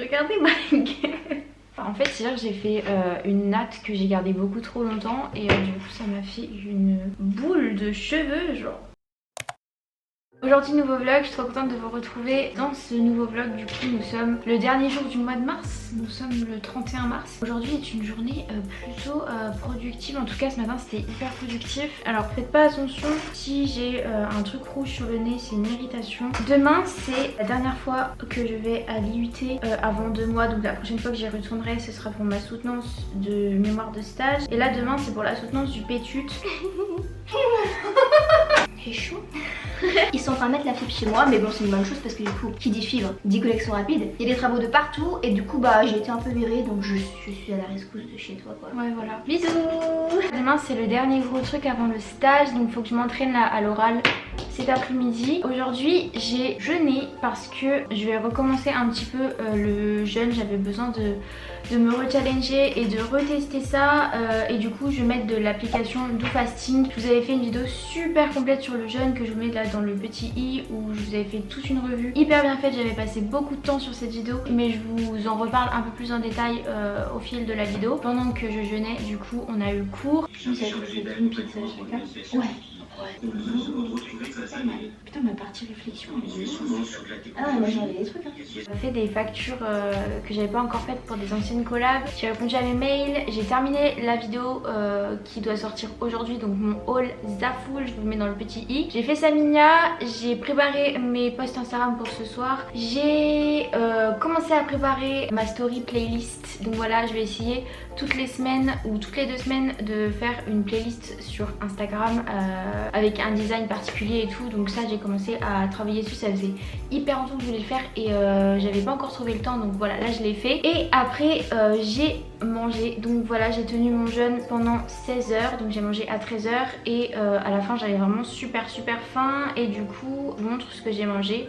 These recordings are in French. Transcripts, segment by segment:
Regardez ma gueule. En fait, hier j'ai fait une natte que j'ai gardée beaucoup trop longtemps et du coup ça m'a fait une boule de cheveux genre. Aujourd'hui nouveau vlog, je suis trop contente de vous retrouver dans ce nouveau vlog. Du coup nous sommes le dernier jour du mois de mars, nous sommes le 31 mars. Aujourd'hui est une journée plutôt productive, en tout cas ce matin c'était hyper productif. Alors faites pas attention si j'ai un truc rouge sur le nez, c'est une irritation. Demain c'est la dernière fois que je vais à l'IUT avant 2 mois, donc la prochaine fois que j'y retournerai ce sera pour ma soutenance de mémoire de stage. Et là demain c'est pour la soutenance du PETUT. C'est chaud. Ils sont en train de mettre la fibre chez moi, mais bon c'est une bonne chose parce que du coup qui dit fibre dit collection rapide. Il y a des travaux de partout et du coup bah j'ai été un peu virée, donc je suis à la rescousse de chez toi quoi. Ouais voilà. Bisous. Demain c'est le dernier gros truc avant le stage, donc il faut que je m'entraîne là à l'oral cet après-midi. Aujourd'hui j'ai jeûné parce que je vais recommencer un petit peu le jeûne. J'avais besoin de me rechallenger et de retester ça et du coup je vais mettre de l'application DoFasting. Je vous avais fait une vidéo super complète sur le jeûne que je vous mets là dans le petit i où je vous avais fait toute une revue hyper bien faite. J'avais passé beaucoup de temps sur cette vidéo mais je vous en reparle un peu plus en détail au fil de la vidéo. Pendant que je jeûnais du coup on a eu cours. Vous avez fait une pizza chacun? Ouais. Ouais. Putain ma partie réflexion elle est ah ouais, moi j'en avais des trucs hein. J'ai fait des factures que j'avais pas encore faites pour des anciennes collabs. J'ai répondu à mes mails. J'ai terminé la vidéo qui doit sortir aujourd'hui, donc mon haul Zafoul, je vous le mets dans le petit i. J'ai fait Saminia, j'ai préparé mes posts Instagram pour ce soir. J'ai commencé à préparer ma story playlist. Donc voilà, je vais essayer toutes les semaines ou toutes les 2 semaines de faire une playlist sur Instagram avec un design particulier et tout. Donc ça j'ai commencé à travailler dessus, ça faisait hyper longtemps que je voulais le faire et j'avais pas encore trouvé le temps, donc voilà là je l'ai fait. Et après j'ai mangé, donc voilà j'ai tenu mon jeûne pendant 16 heures, donc j'ai mangé à 13 heures et à la fin j'avais vraiment super faim et du coup je vous montre ce que j'ai mangé.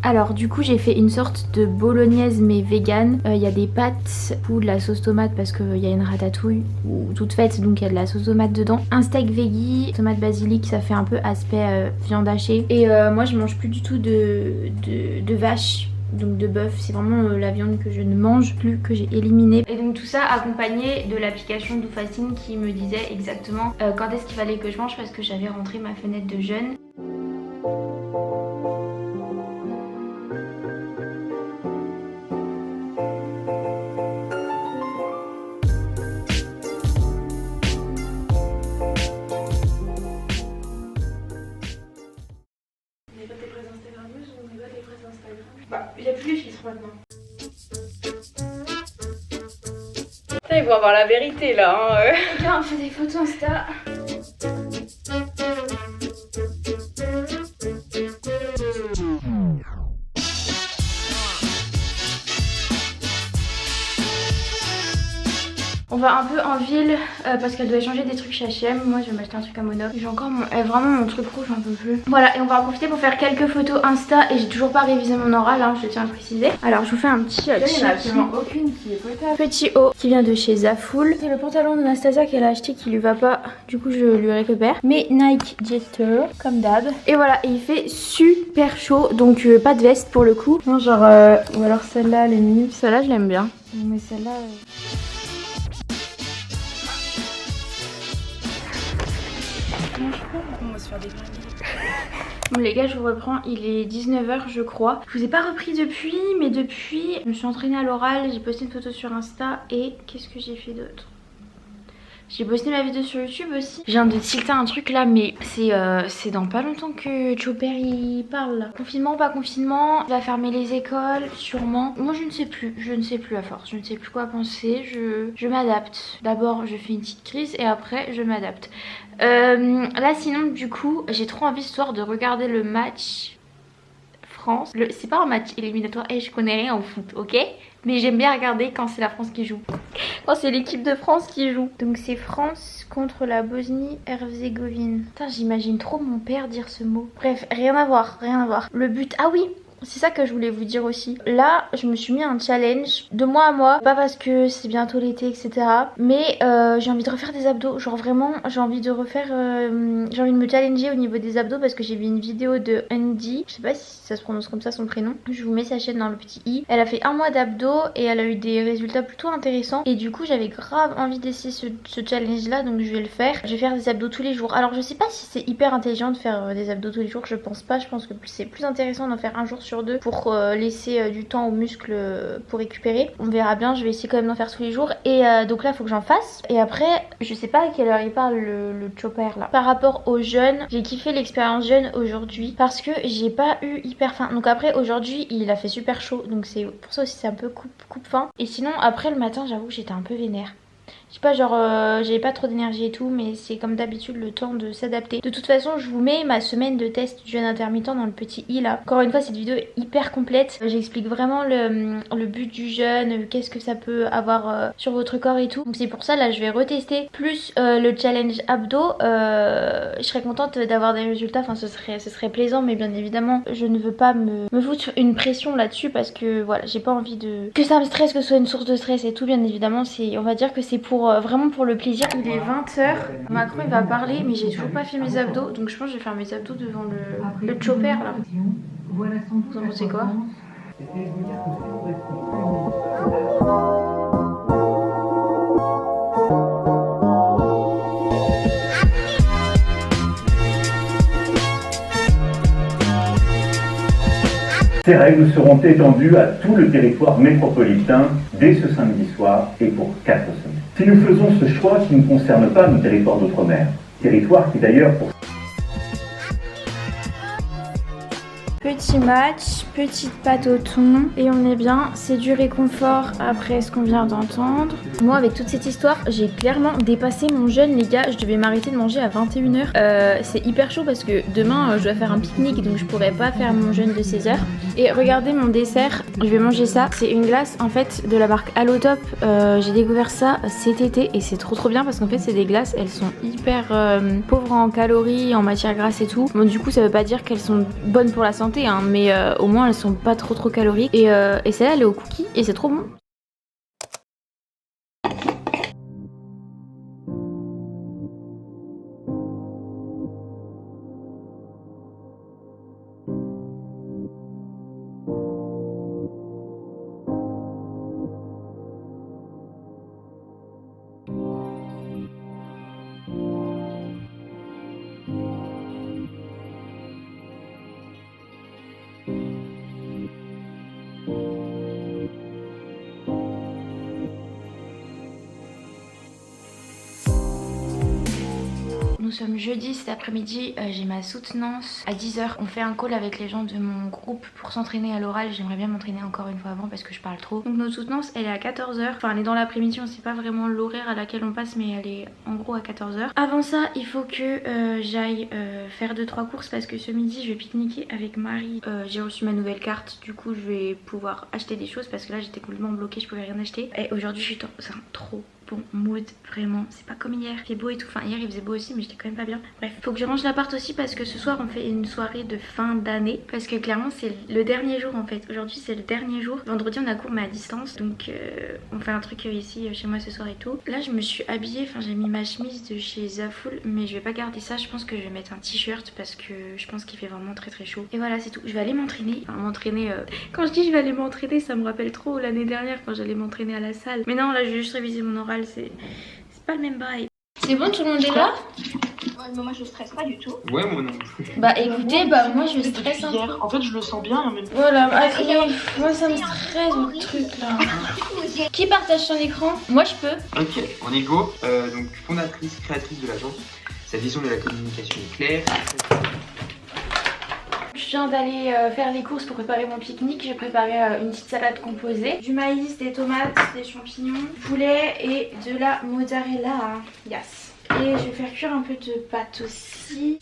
Alors du coup j'ai fait une sorte de bolognaise mais vegan. Il y a des pâtes ou de la sauce tomate parce qu'il y a une ratatouille ou toute faite, donc il y a de la sauce tomate dedans. Un steak veggie, tomate basilic, ça fait un peu aspect viande hachée. Et moi je mange plus du tout de vache, donc de bœuf, c'est vraiment la viande que je ne mange plus, que j'ai éliminée. Et donc tout ça accompagné de l'application DoFasting qui me disait exactement quand est-ce qu'il fallait que je mange parce que j'avais rentré ma fenêtre de jeûne. Bah, il n'y a plus les filtres maintenant. Putain, ils vont avoir la vérité là. Hein, Regarde, on fait des photos Insta. On va un peu en ville parce qu'elle doit échanger des trucs chez H&M. Moi je vais m'acheter un truc à Monoprix. J'ai encore vraiment mon truc rouge, j'en peux plus. Voilà, et on va en profiter pour faire quelques photos Insta. Et j'ai toujours pas révisé mon oral, hein, je tiens à le préciser. Alors je vous fais un petit il n'y en a absolument aucune qui est potable. Petit haut qui vient de chez Zafoul. C'est le pantalon d'Anastasia qu'elle a acheté qui lui va pas, du coup je lui récupère. Mais Nike Jetter comme d'hab. Et voilà, et il fait super chaud, donc pas de veste pour le coup. Non genre ou alors celle-là elle est nulle. Celle-là je l'aime bien. Mais celle-là On va se faire des Bon les gars, je vous reprends, il est 19 h je crois. Je vous ai pas repris depuis, mais depuis je me suis entraînée à l'oral, j'ai posté une photo sur Insta et qu'est-ce que j'ai fait d'autre? J'ai posté ma vidéo sur YouTube aussi. Je viens de tilter un truc là, mais c'est dans pas longtemps que Chopper il parle là. Confinement, pas confinement, il va fermer les écoles, sûrement. Moi je ne sais plus à force, je ne sais plus quoi penser, je m'adapte. D'abord je fais une petite crise et après je m'adapte. Là sinon du coup j'ai trop envie ce soir de regarder le match France. C'est pas un match éliminatoire et je connais rien au foot, ok? Mais j'aime bien regarder quand c'est la France qui joue. Quand c'est l'équipe de France qui joue. Donc c'est France contre la Bosnie-Herzégovine. Putain, j'imagine trop mon père dire ce mot. Bref, rien à voir, rien à voir. Le but, ah oui, c'est ça que je voulais vous dire aussi. Là, je me suis mis un challenge de moi à moi, pas parce que c'est bientôt l'été, etc. Mais j'ai envie de refaire des abdos. Genre vraiment, j'ai envie de refaire, j'ai envie de me challenger au niveau des abdos parce que j'ai vu une vidéo de Andy. Je sais pas si ça se prononce comme ça son prénom. Je vous mets sa chaîne dans le petit i. Elle a fait 1 mois d'abdos et elle a eu des résultats plutôt intéressants. Et du coup, j'avais grave envie d'essayer ce challenge là, donc je vais le faire. Je vais faire des abdos tous les jours. Alors je sais pas si c'est hyper intelligent de faire des abdos tous les jours, je pense pas. Je pense que c'est plus intéressant d'en faire un jour sur deux pour laisser du temps aux muscles pour récupérer. On verra bien, je vais essayer quand même d'en faire tous les jours. Et donc là, il faut que j'en fasse. Et après, je sais pas à quelle heure il parle le chopper là. Par rapport au jeûne, j'ai kiffé l'expérience jeûne aujourd'hui parce que j'ai pas eu hyper faim. Donc après, aujourd'hui, il a fait super chaud. Donc c'est pour ça aussi, c'est un peu coupe faim. Et sinon, après le matin, j'avoue que j'étais un peu vénère. Je sais pas, genre j'avais pas trop d'énergie et tout, mais c'est comme d'habitude le temps de s'adapter. De toute façon, je vous mets ma semaine de test du jeûne intermittent dans le petit i là. Encore une fois, cette vidéo est hyper complète. J'explique vraiment le but du jeûne, qu'est-ce que ça peut avoir sur votre corps et tout. Donc c'est pour ça, là, je vais retester plus le challenge abdos. Je serais contente d'avoir des résultats, enfin ce serait plaisant, mais bien évidemment, je ne veux pas me foutre une pression là-dessus parce que voilà, j'ai pas envie que ça me stresse, que ce soit une source de stress et tout. Bien évidemment, on va dire que c'est pour vraiment pour le plaisir. Il est 20h, Macron il va parler mais j'ai toujours pas fait mes abdos, donc je pense que je vais faire mes abdos devant le chopper là. Vous en pensez quoi? Ces règles seront étendues à tout le territoire métropolitain dès ce samedi soir et pour 4 semaines. Si nous faisons ce choix qui ne concerne pas nos territoires d'outre-mer, territoires qui d'ailleurs pour Petit match, petite pâte au thon et on est bien, c'est du réconfort après ce qu'on vient d'entendre. Moi avec toute cette histoire, j'ai clairement dépassé mon jeûne les gars, je devais m'arrêter de manger à 21h. C'est hyper chaud parce que demain je dois faire un pique-nique donc je pourrais pas faire mon jeûne de 16h. Et regardez mon dessert, je vais manger ça, c'est une glace en fait de la marque Allotop. J'ai découvert ça cet été et c'est trop bien parce qu'en fait c'est des glaces, elles sont hyper pauvres en calories, en matières grasses et tout. Bon du coup ça veut pas dire qu'elles sont bonnes pour la santé hein, mais au moins elles sont pas trop caloriques et celle-là elle est au cookie et c'est trop bon. Nous sommes jeudi cet après-midi, j'ai ma soutenance à 10h. On fait un call avec les gens de mon groupe pour s'entraîner à l'oral. J'aimerais bien m'entraîner encore une fois avant parce que je parle trop. Donc notre soutenance elle est à 14h. Enfin elle est dans l'après-midi, on sait pas vraiment l'horaire à laquelle on passe mais elle est en gros à 14h. Avant ça il faut que j'aille faire 2-3 courses parce que ce midi je vais pique-niquer avec Marie. J'ai reçu ma nouvelle carte, du coup je vais pouvoir acheter des choses parce que là j'étais complètement bloquée, je pouvais rien acheter. Et aujourd'hui je suis dans un trop bon mood, vraiment, c'est pas comme hier, il fait beau et tout, enfin hier il faisait beau aussi mais j'étais quand même pas bien. Bref, faut que je range l'appart aussi parce que ce soir on fait une soirée de fin d'année parce que clairement c'est le dernier jour en fait, aujourd'hui c'est le dernier jour. Vendredi on a cours mais à distance donc on fait un truc ici chez moi ce soir et tout. Là je me suis habillée, enfin j'ai mis ma chemise de chez Zaful mais je vais pas garder ça, je pense que je vais mettre un t-shirt parce que je pense qu'il fait vraiment très chaud. Et voilà c'est tout, je vais aller m'entraîner, enfin m'entraîner, quand je dis je vais aller m'entraîner ça me rappelle trop l'année dernière quand j'allais m'entraîner à la salle. Mais non là je vais juste réviser mon oral, c'est pas le même bail. C'est bon, tout le monde est là? Ouais, moi je stresse pas du tout. Ouais, moi non. Bah écoutez, bah moi je stresse un peu. En fait, je le sens bien. Mais... Voilà, moi ça me stresse le truc là. Qui partage son écran? Moi je peux. Ok, on est go. Donc fondatrice, créatrice de l'agence. Sa vision de la communication est claire. Je viens d'aller faire les courses pour préparer mon pique-nique. J'ai préparé une petite salade composée, du maïs, des tomates, des champignons, du poulet et de la mozzarella. Yes. Et je vais faire cuire un peu de pâte aussi.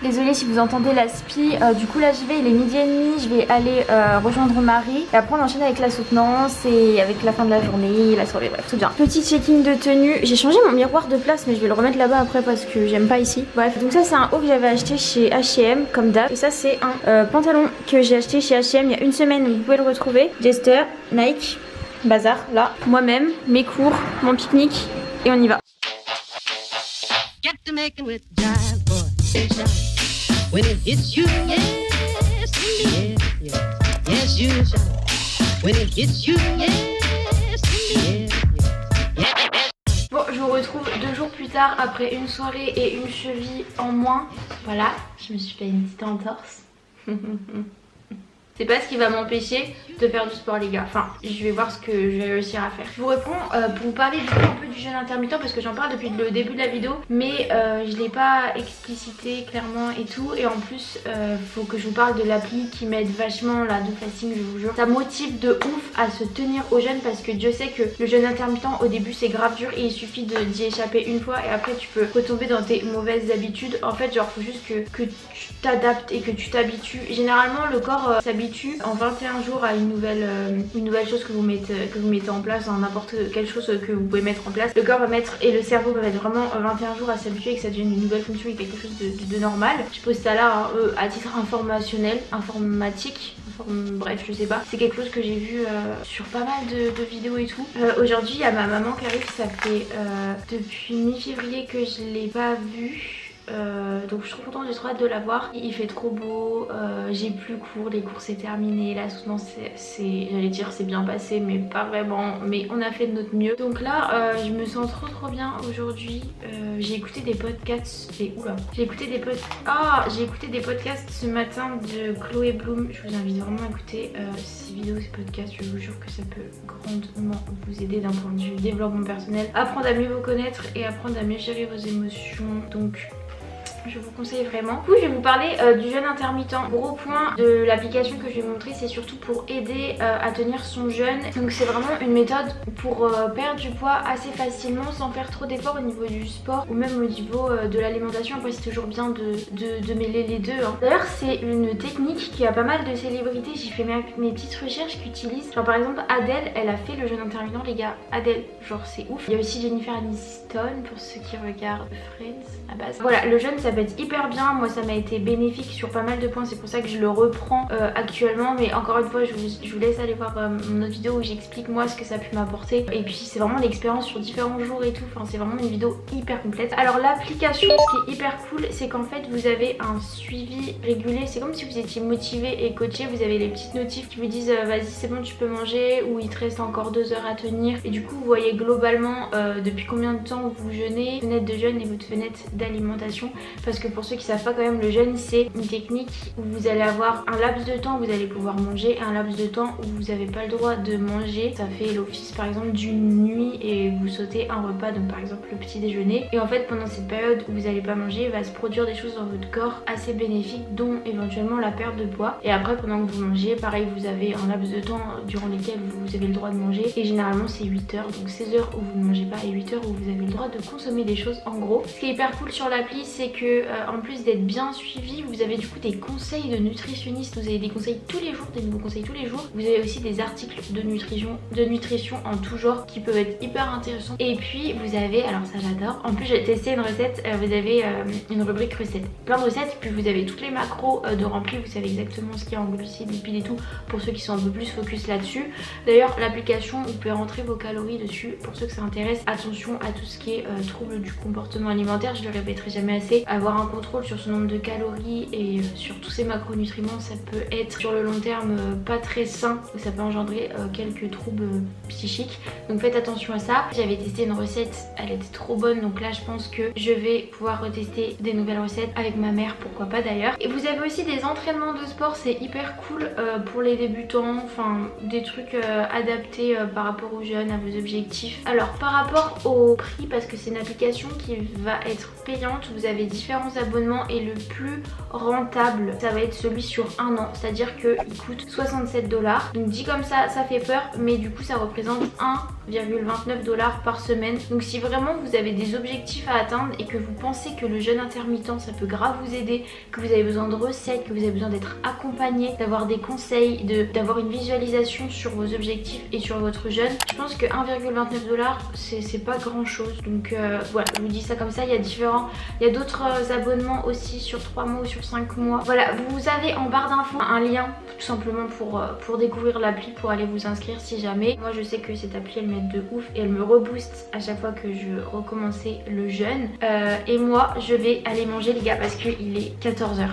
Désolée si vous entendez la spi, du coup là j'y vais, il est 12h30, je vais aller rejoindre Marie et après on enchaîne avec la soutenance et avec la fin de la journée, la soirée, bref tout bien. Petit checking de tenue, j'ai changé mon miroir de place mais je vais le remettre là-bas après parce que j'aime pas ici. Bref, donc ça c'est un haut que j'avais acheté chez H&M comme d'hab et ça c'est un pantalon que j'ai acheté chez H&M il y a une semaine, donc vous pouvez le retrouver. Jester, Nike, bazar, là, moi-même, mes cours, mon pique-nique et on y va. Get to making with jive, boy. When it hits you, yes, in the air, yes, you shine. When it hits you, yes, in the air, Bon, je vous retrouve 2 jours plus tard après une soirée et une cheville en moins. Voilà, je me suis fait une petite entorse. C'est pas ce qui va m'empêcher de faire du sport les gars. Enfin, je vais voir ce que je vais réussir à faire. Je vous réponds pour vous parler du coup un peu du jeûne intermittent parce que j'en parle depuis le début de la vidéo. Mais je l'ai pas explicité clairement et tout. Et en plus, faut que je vous parle de l'appli qui m'aide vachement, la DoFasting, je vous jure. Ça motive de ouf à se tenir au jeûne parce que Dieu sait que le jeûne intermittent au début c'est grave dur et il suffit d'y échapper une fois et après tu peux retomber dans tes mauvaises habitudes. En fait, genre faut juste que tu t'adaptes et que tu t'habitues. Généralement le corps s'habitue en 21 jours à une nouvelle chose que vous mettez en place, dans n'importe quelle chose que vous pouvez mettre en place. Le corps va mettre et le cerveau va mettre vraiment 21 jours à s'habituer et que ça devienne une nouvelle fonction et quelque chose de normal. Je pose ça là à titre informationnel, informatique. Bref, je sais pas. C'est quelque chose que j'ai vu sur pas mal de vidéos et tout. Aujourd'hui, il y a ma maman qui arrive. Ça fait depuis mi-février que je l'ai pas vue. Donc je suis trop contente, j'ai trop hâte de la voir. Il fait trop beau, j'ai plus cours, les cours c'est terminé, la soutenance j'allais dire c'est bien passé mais pas vraiment, mais on a fait de notre mieux. Donc là je me sens trop bien aujourd'hui. J'ai écouté des podcasts j'ai écouté des podcasts ce matin de Chloé Bloom. Je vous invite vraiment à écouter ces vidéos, ces podcasts. Je vous jure que ça peut grandement vous aider d'un point de vue développement personnel, apprendre à mieux vous connaître et apprendre à mieux gérer vos émotions. Donc je vous conseille vraiment. Du coup, je vais vous parler du jeûne intermittent. Gros point de l'application que je vais vous montrer, c'est surtout pour aider à tenir son jeûne. Donc c'est vraiment une méthode pour perdre du poids assez facilement sans faire trop d'efforts au niveau du sport ou même au niveau de l'alimentation. Après c'est toujours bien de mêler les deux hein. D'ailleurs c'est une technique qui a pas mal de célébrités. J'ai fait mes petites recherches qui utilisent. Genre par exemple Adèle, elle a fait le jeûne intermittent les gars. Adèle, genre c'est ouf. Il y a aussi Jennifer Aniston pour ceux qui regardent Friends à base. Voilà, le jeûne ça peut être hyper bien. Moi ça m'a été bénéfique sur pas mal de points, c'est pour ça que je le reprends actuellement. Mais encore une fois je vous laisse aller voir mon autre vidéo où j'explique moi ce que ça a pu m'apporter. Et puis c'est vraiment l'expérience sur différents jours et tout. Enfin c'est vraiment une vidéo hyper complète. Alors l'application, ce qui est hyper cool, c'est qu'en fait vous avez un suivi régulier. C'est comme si vous étiez motivé et coaché. Vous avez les petites notifs qui vous disent vas-y c'est bon tu peux manger, ou il te reste encore 2 heures à tenir. Et du coup vous voyez globalement depuis combien de temps vous jeûnez, fenêtre de jeûne et votre fenêtre d'alimentation. Parce que pour ceux qui savent pas quand même, le jeûne c'est une technique où vous allez avoir un laps de temps où vous allez pouvoir manger et un laps de temps où vous n'avez pas le droit de manger. Ça fait l'office par exemple d'une nuit et vous sautez un repas, donc par exemple le petit déjeuner. Et en fait pendant cette période où vous n'allez pas manger, il va se produire des choses dans votre corps assez bénéfiques, dont éventuellement la perte de poids. Et après pendant que vous mangez, pareil vous avez un laps de temps durant lesquels vous avez le droit de manger. Et généralement c'est 8 heures, donc 16 heures où vous ne mangez pas et 8 heures où vous avez le droit de consommer des choses en gros. Ce qui est hyper cool sur l'appli, c'est que en plus d'être bien suivi, vous avez du coup des conseils de nutritionnistes. Vous avez des conseils tous les jours, des nouveaux conseils tous les jours. Vous avez aussi des articles de nutrition en tout genre qui peuvent être hyper intéressants. Et puis vous avez, alors ça j'adore, en plus j'ai testé une recette, vous avez une rubrique recettes, plein de recettes, puis vous avez toutes les macros de remplis, vous savez exactement ce qu'il y a en glucides, lipides et tout, pour ceux qui sont un peu plus focus là-dessus. D'ailleurs l'application, vous pouvez rentrer vos calories dessus pour ceux que ça intéresse. Attention à tout ce qui est trouble du comportement alimentaire, je le répéterai jamais assez. Avoir un contrôle sur ce nombre de calories et sur tous ces macronutriments, ça peut être sur le long terme pas très sain, ça peut engendrer quelques troubles psychiques, donc faites attention à ça. J'avais testé une recette, elle était trop bonne, donc là je pense que je vais pouvoir retester des nouvelles recettes avec ma mère, pourquoi pas d'ailleurs. Et vous avez aussi des entraînements de sport, c'est hyper cool pour les débutants, enfin des trucs adaptés par rapport aux jeunes, à vos objectifs. Alors par rapport au prix, parce que c'est une application qui va être payante, vous avez différents différents abonnements et le plus rentable ça va être celui sur un an, c'est à dire qu'il coûte 67 $. Donc dit comme ça fait peur, mais du coup ça représente 1,29 $ par semaine. Donc si vraiment vous avez des objectifs à atteindre et que vous pensez que le jeûne intermittent ça peut grave vous aider, que vous avez besoin de recettes, que vous avez besoin d'être accompagné, d'avoir des conseils, d'avoir une visualisation sur vos objectifs et sur votre jeûne, je pense que 1,29 $ c'est pas grand chose. Donc voilà, je vous dis ça comme ça. Il y a d'autres abonnements aussi sur 3 mois ou sur 5 mois. Voilà, vous avez en barre d'infos un lien tout simplement pour découvrir l'appli, pour aller vous inscrire si jamais. Moi je sais que cette appli elle m'aide de ouf et elle me rebooste à chaque fois que je recommençais le jeûne. Et moi je vais aller manger les gars parce qu'il est 14 h.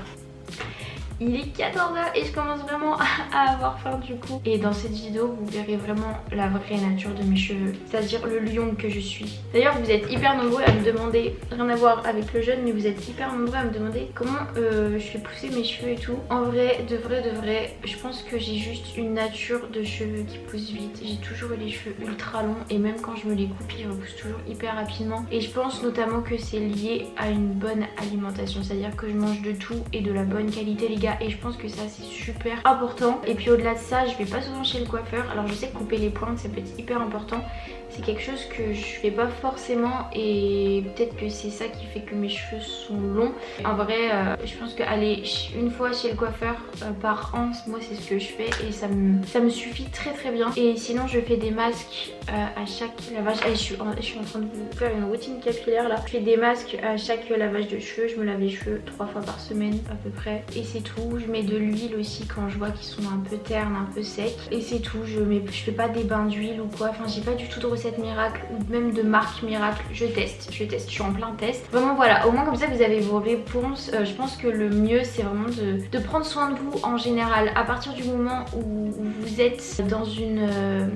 Il est 14 h et je commence vraiment à avoir faim du coup. Et dans cette vidéo vous verrez vraiment la vraie nature de mes cheveux, c'est-à-dire le lion que je suis. D'ailleurs vous êtes hyper nombreux à me demander, rien à voir avec le jeûne, mais vous êtes hyper nombreux à me demander comment je fais pousser mes cheveux et tout. En vrai, de vrai, je pense que j'ai juste une nature de cheveux qui pousse vite. J'ai toujours eu les cheveux ultra longs et même quand je me les coupe ils repoussent toujours hyper rapidement. Et je pense notamment que c'est lié à une bonne alimentation, c'est-à-dire que je mange de tout et de la bonne qualité les gars. Et je pense que ça c'est super important. Et puis au-delà de ça, je vais pas souvent chez le coiffeur. Alors je sais que couper les pointes ça peut être hyper important. C'est quelque chose que je fais pas forcément et peut-être que c'est ça qui fait que mes cheveux sont longs. En vrai je pense qu'aller une fois chez le coiffeur par an, moi c'est ce que je fais et ça me suffit très bien. Et sinon je fais des masques à chaque lavage. Je suis en train de vous faire une routine capillaire là. Je fais des masques à chaque lavage de cheveux. Je me lave les cheveux 3 fois par semaine à peu près et c'est tout. Je mets de l'huile aussi quand je vois qu'ils sont un peu ternes, un peu secs et c'est tout. Je fais pas des bains d'huile ou quoi. Enfin j'ai pas du tout de recette miracle ou même de marque miracle. Je teste, je suis en plein test. Vraiment voilà, au moins comme ça vous avez vos réponses. Je pense que le mieux c'est vraiment de prendre soin de vous en général. À partir du moment où vous êtes dans une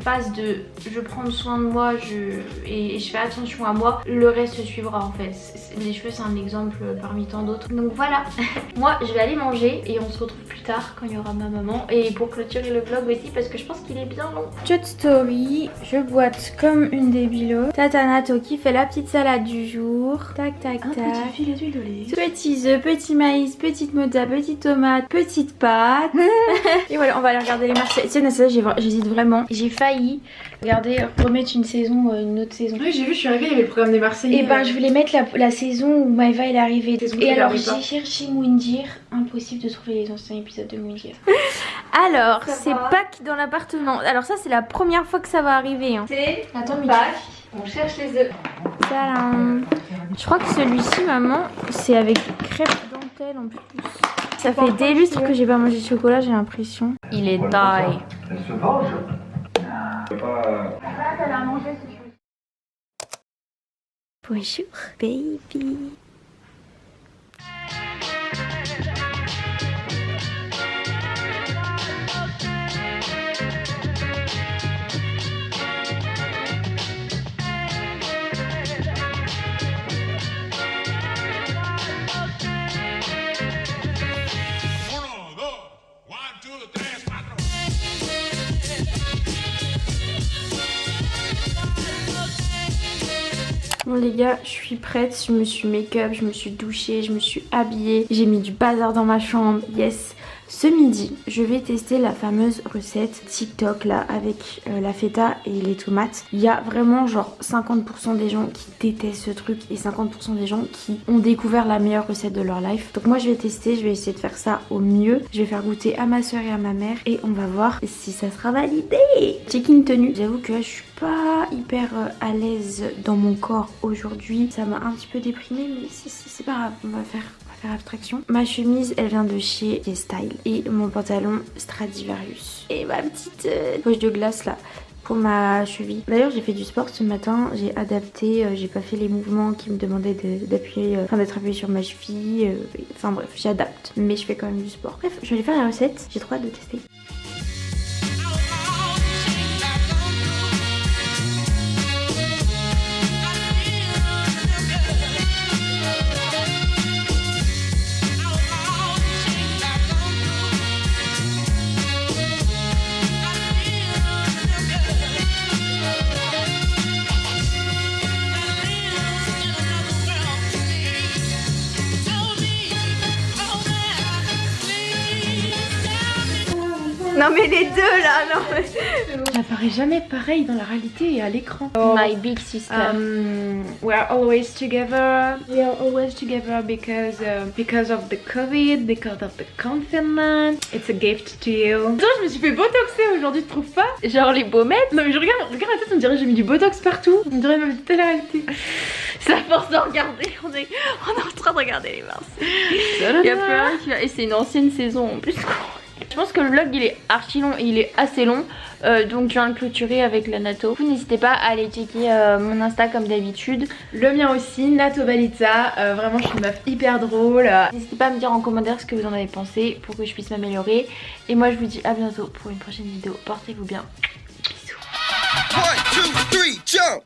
phase de je prends soin de moi et je fais attention à moi, le reste suivra en fait. Les cheveux c'est un exemple parmi tant d'autres. Donc voilà, moi je vais aller manger et on se retrouve plus tard quand il y aura ma maman et pour clôturer le vlog aussi parce que je pense qu'il est bien long. Shot story, je boite comme une débilo. Tatanato qui fait la petite salade du jour. Tac tac tac. Un petit filet d'huile d'olive. Petits œufs, petit maïs, petite mozza, petite tomate, petite pâte. Et voilà, on va aller regarder les Marseillais. Tiens, ça j'hésite vraiment. J'ai failli regarder, remettre une autre saison. Oui, j'ai vu, je suis arrivée, il y avait le programme des Marseillais. Et ben je voulais mettre la saison où Maëva est arrivée. Et alors j'ai cherché Moundir, impossible de trouver les anciens épisodes de Moundir. Alors c'est Pâques dans l'appartement. Alors ça c'est la première fois que ça va arriver. Hein. C'est Pâques. On cherche les œufs. Tadam. Je crois que celui-ci maman c'est avec crêpe dentelle en plus. Ça fait des lustres que j'ai pas mangé de chocolat, j'ai l'impression. Il est taille. Elle se venge. Bonjour baby. Bon les gars, je suis prête, je me suis make-up, je me suis douchée, je me suis habillée, j'ai mis du bazar dans ma chambre, yes. Ce midi, je vais tester la fameuse recette TikTok là avec la feta et les tomates. Il y a vraiment genre 50% des gens qui détestent ce truc et 50% des gens qui ont découvert la meilleure recette de leur life. Donc moi je vais tester, je vais essayer de faire ça au mieux. Je vais faire goûter à ma soeur et à ma mère et on va voir si ça sera validé. Check-in tenue. J'avoue que je suis pas hyper à l'aise dans mon corps aujourd'hui. Ça m'a un petit peu déprimée mais c'est pas grave, on va faire abstraction. Ma chemise elle vient de chez Style et mon pantalon Stradivarius et ma petite poche de glace là pour ma cheville. D'ailleurs j'ai fait du sport ce matin, j'ai adapté, j'ai pas fait les mouvements qui me demandaient d'appuyer, d'être appuyé sur ma cheville, enfin bref j'adapte mais je fais quand même du sport. Bref je vais aller faire la recette, j'ai trop hâte de tester. Non mais les deux là, non. J'apparais jamais pareil dans la réalité et à l'écran. My big sister. We are always together. We are always together because of the COVID, because of the confinement. It's a gift to you. Attends, je me suis fait botoxer aujourd'hui, tu trouves pas? Genre les baumettes. Non mais je regarde la tête, on dirait que j'ai mis du botox partout. On dirait ma télé-réalité. C'est à force de regarder. On est en train de regarder les Mars. Il y a plus rien qui va. Et c'est une ancienne saison en plus. Je pense que le vlog il est archi long, il est assez long, donc je viens de le clôturer avec la Nato. N'hésitez pas à aller checker mon Insta comme d'habitude. Le mien aussi, Nato Balita, vraiment je suis une meuf hyper drôle. N'hésitez pas à me dire en commentaire ce que vous en avez pensé pour que je puisse m'améliorer. Et moi je vous dis à bientôt pour une prochaine vidéo. Portez-vous bien. Bisous. 1, 2, 3, jump!